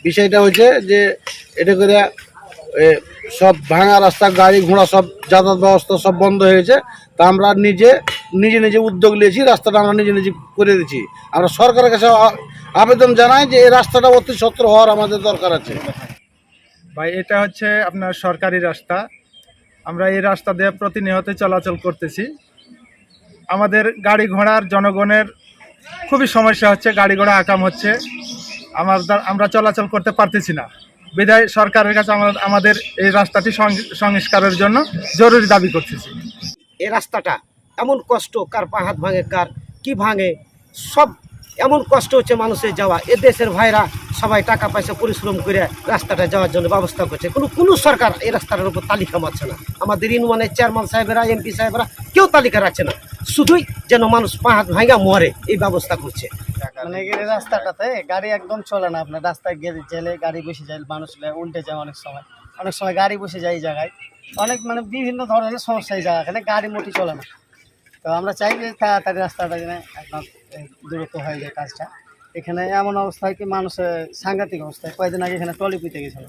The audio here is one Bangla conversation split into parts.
বিষয়টা হচ্ছে যে এটা করে সব ভাঙা রাস্তা, গাড়ি ঘোড়া সব যাতায়াত ব্যবস্থা সব বন্ধ হয়ে গেছে। তা আমরা নিজে নিজে উদ্যোগ নিয়েছি, রাস্তাটা আমরা নিজে করে দিচ্ছি। আমরা সরকারের কাছে আবেদন জানাই যে এই রাস্তাটা অতি সত্বর হওয়ার আমাদের দরকার আছে। ভাই, এটা হচ্ছে আপনার সরকারি রাস্তা। আমরা এই রাস্তা দিয়ে প্রতিনিয়ত চলাচল করতেছি। আমাদের গাড়ি ঘোড়ার জনগণের খুবই সমস্যা হচ্ছে, গাড়ি ঘোড়া আকাম হচ্ছে, আমরা চলাচল করতে পারতেছি না। বিধায় সরকারের কাছে আমাদের এই রাস্তাটি সংস্কারের জন্য জরুরি দাবি করতেছি। এই রাস্তাটা এমন কষ্ট, কার পা হাত ভাঙে, কার কি ভাঙে, সব এমন কষ্ট হচ্ছে মানুষের যাওয়া। এ দেশের ভাইরা সবাই টাকা পয়সা পরিশ্রম করে রাস্তাটা যাওয়ার জন্য ব্যবস্থা করছে। কোনো সরকার এই রাস্তাটার উপর তালিকা মারছে না। আমাদের ইউনিয়নের চেয়ারম্যান সাহেবেরা, এমপি সাহেবরা কেউ তালিকা রাখছে না। শুধুই যেন মানুষ পা হাত ভাঙা মরে এই ব্যবস্থা করছে। মানে এই রাস্তাটাতে গাড়ি একদম চলে না। আপনার রাস্তায় গেলে গাড়ি বসে যায়, মানুষ উল্টে যায়। অনেক সময় গাড়ি বসে যায় এই জায়গায়। অনেক মানে বিভিন্ন ধরনের সমস্যা এই জায়গা, এখানে গাড়ি মোটি চলে না। তো আমরা চাই যে তাড়াতাড়ি রাস্তাটা যেন একদম দ্রুত হয়ে যায় কাজটা। এখানে এমন অবস্থায় কি মানুষের সাংঘাতিক অবস্থায়, কয়েকদিন আগে এখানে ট্রলি পুঁতে গেছিল।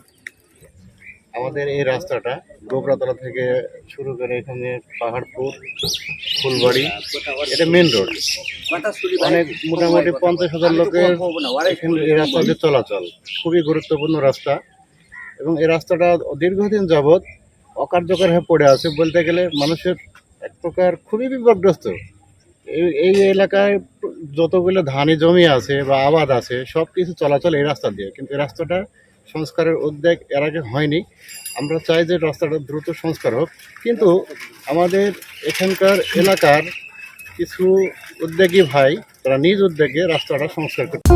আমাদের এই রাস্তাটা গোবরাতলা থেকে শুরু করে এখানে পাহাড়পুর, ফুলবাড়ি, এটা মেন রোড। অনেক মোটামুটি 50,000 লোকের এখানে এই রাস্তা দিয়ে চলাচল। খুবই গুরুত্বপূর্ণ রাস্তা এবং এই রাস্তাটা দীর্ঘদিন যাবৎ অকার্যকর হয়ে পড়ে আছে। বলতে গেলে মানুষের এক প্রকার খুবই বিপদগ্রস্ত। এই এলাকায় যতগুলো ধানি জমি আছে বা আবাদ আছে সব কিছু চলাচল এই রাস্তা দিয়ে, কিন্তু এই রাস্তাটা সংস্কারের উদ্যোগ এর আগে হয়নি। আমরা চাই যে রাস্তাটা দ্রুত সংস্কার হোক, কিন্তু আমাদের এখানকার এলাকার কিছু উদ্যোগী ভাই তারা নিজ উদ্যোগে রাস্তাটা সংস্কার করতে